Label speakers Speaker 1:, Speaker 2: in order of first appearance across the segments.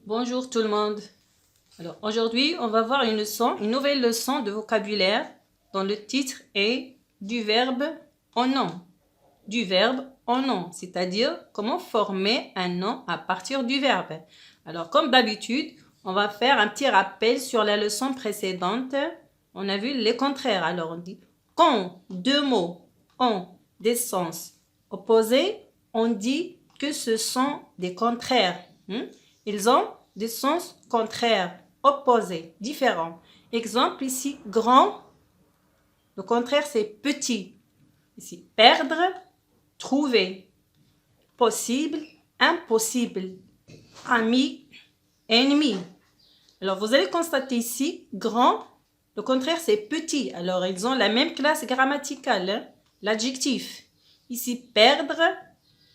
Speaker 1: Bonjour tout le monde. Alors aujourd'hui, on va voir une nouvelle leçon de vocabulaire dont le titre est du verbe en nom. Du verbe en nom, c'est-à-dire comment former un nom à partir du verbe. Alors comme d'habitude, on va faire un petit rappel sur la leçon précédente. On a vu les contraires. Alors on dit quand deux mots ont des sens opposés, on dit que ce sont des contraires. Ils ont des sens contraires, opposés, différents. Exemple ici, grand. Le contraire, c'est petit. Ici, perdre, trouver. Possible, impossible. Ami, ennemi. Alors, vous allez constater ici, grand, le contraire, c'est petit. Alors, ils ont la même classe grammaticale, l'adjectif. Ici, perdre,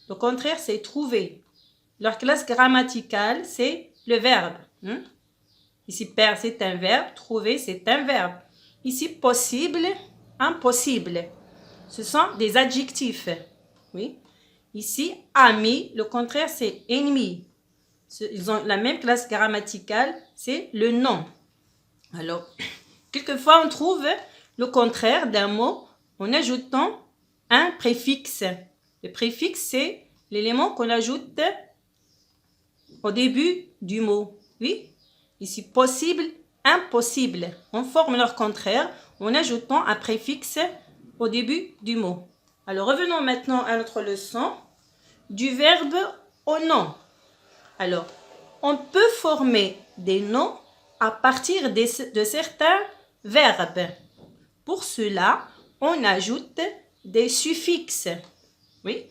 Speaker 1: le contraire, c'est trouver. Leur classe grammaticale, c'est le verbe. Ici, perdre, c'est un verbe. Trouver, c'est un verbe. Ici, possible, impossible. Ce sont des adjectifs. Oui. Ici, ami, le contraire, c'est ennemi. Ils ont la même classe grammaticale, c'est le nom. Alors, quelquefois, on trouve le contraire d'un mot en ajoutant un préfixe. Le préfixe, c'est l'élément qu'on ajoute au début du mot. Oui. Ici, possible, impossible. On forme leur contraire en ajoutant un préfixe au début du mot. Alors, revenons maintenant à notre leçon du verbe au nom. Alors, on peut former des noms à partir de certains verbes. Pour cela, on ajoute des suffixes. Oui.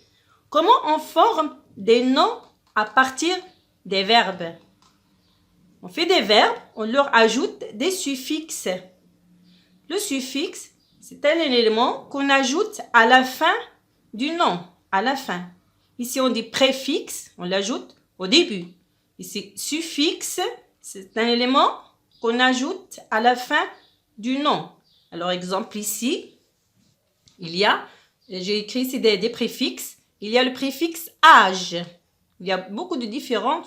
Speaker 1: Comment on forme des noms à partir des verbes? On fait des verbes, on leur ajoute des suffixes. Le suffixe, c'est un élément qu'on ajoute à la fin du nom, à la fin. Ici, on dit préfixe, on l'ajoute au début. Ici, suffixe, c'est un élément qu'on ajoute à la fin du nom. Alors, exemple ici, j'ai écrit ici des préfixes. Il y a le préfixe âge. Il y a beaucoup de différents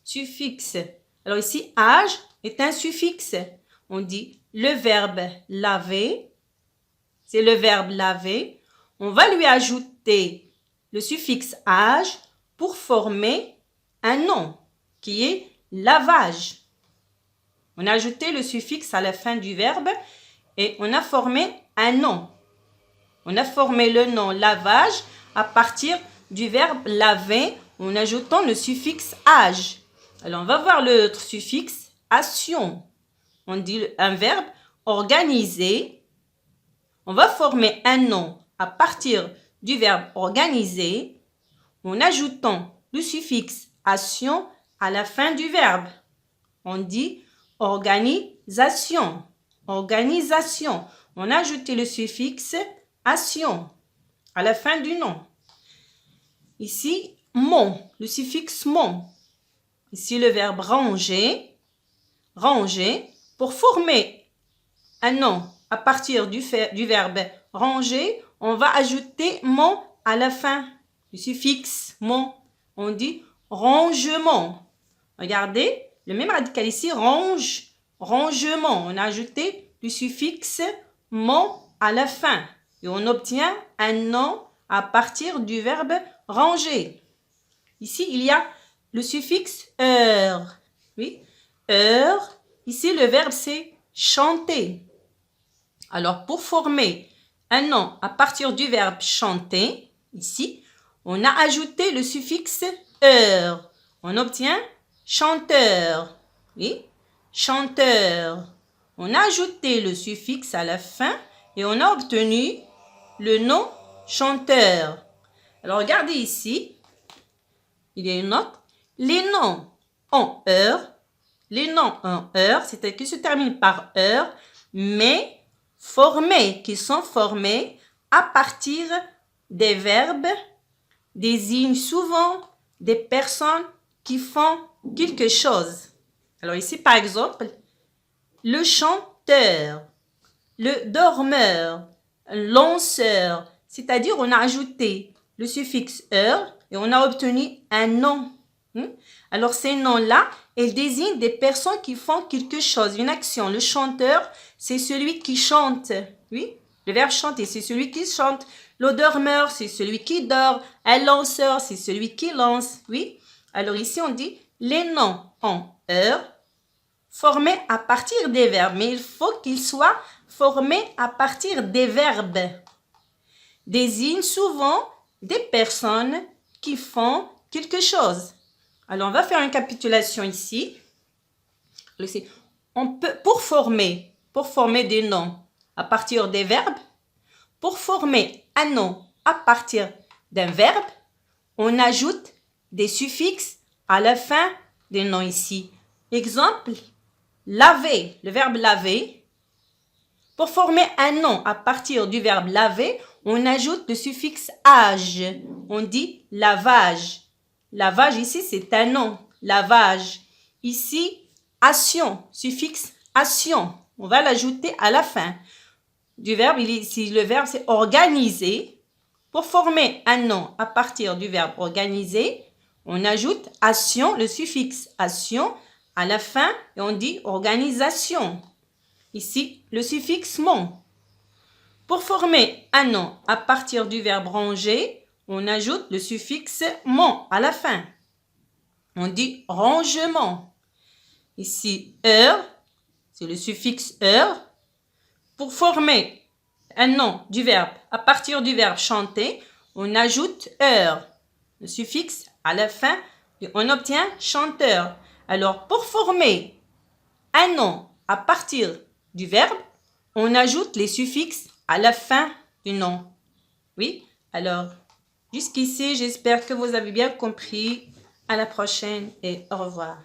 Speaker 1: suffixes. Alors ici, âge est un suffixe. On dit le verbe laver. C'est le verbe laver. On va lui ajouter le suffixe âge pour former un nom qui est lavage. On a ajouté le suffixe à la fin du verbe et on a formé un nom. On a formé le nom lavage à partir du verbe laver en ajoutant le suffixe âge. Alors, on va voir l'autre suffixe action. On dit un verbe organiser. On va former un nom à partir du verbe organiser en ajoutant le suffixe action à la fin du verbe. On dit organisation. Organisation. On a ajouté le suffixe action à la fin du nom. Ici, mon, le suffixe mon. Ici, le verbe ranger. Ranger. Pour former un nom à partir du verbe ranger, on va ajouter mon à la fin. Le suffixe mon. On dit rangement. Regardez, le même radical ici, range, rangement. On a ajouté le suffixe mon à la fin. Et on obtient un nom à partir du verbe ranger. Ici, il y a le suffixe heure. Oui, heure. Ici, le verbe, c'est chanter. Alors, pour former un nom à partir du verbe chanter, ici, on a ajouté le suffixe heure. On obtient chanteur. Oui, chanteur. On a ajouté le suffixe à la fin et on a obtenu le nom chanteur. Alors, regardez ici. Il y a une note. Les noms en heure, c'est-à-dire qui se terminent par heure, mais qui sont formés à partir des verbes, désignent souvent des personnes qui font quelque chose. Alors ici, par exemple, le chanteur, le dormeur, lanceur, C'est-à-dire, on a ajouté le suffixe heure et on a obtenu un nom. Alors, ces noms-là, ils désignent des personnes qui font quelque chose, une action. Le chanteur, c'est celui qui chante. Oui, le verbe chanter, c'est celui qui chante. Le dormeur, c'est celui qui dort. Un lanceur, c'est celui qui lance. Oui. Alors ici, on dit les noms en heure formés à partir des verbes. Mais il faut qu'ils soient formés à partir des verbes. Désignent souvent des personnes qui font quelque chose. Alors, on va faire une récapitulation ici. On peut, pour former des noms à partir des verbes, pour former un nom à partir d'un verbe, on ajoute des suffixes à la fin des noms ici. Exemple, laver, le verbe laver. Pour former un nom à partir du verbe laver, on ajoute le suffixe age. On dit lavage. Lavage ici, c'est un nom. Lavage. Ici, action. Suffixe action. On va l'ajouter à la fin du verbe. Ici, le verbe, c'est organiser. Pour former un nom à partir du verbe organiser, on ajoute action, le suffixe action à la fin et on dit organisation. Ici, le suffixe mon. Pour former un nom à partir du verbe ranger, on ajoute le suffixe mon à la fin. On dit rangement. Ici, heure, c'est le suffixe heure. Pour former un nom du verbe à partir du verbe chanter, on ajoute heure, le suffixe à la fin, et on obtient chanteur. Alors, pour former un nom à partir du verbe, on ajoute les suffixes à la fin du nom. Oui, alors, jusqu'ici, j'espère que vous avez bien compris. À la prochaine et au revoir.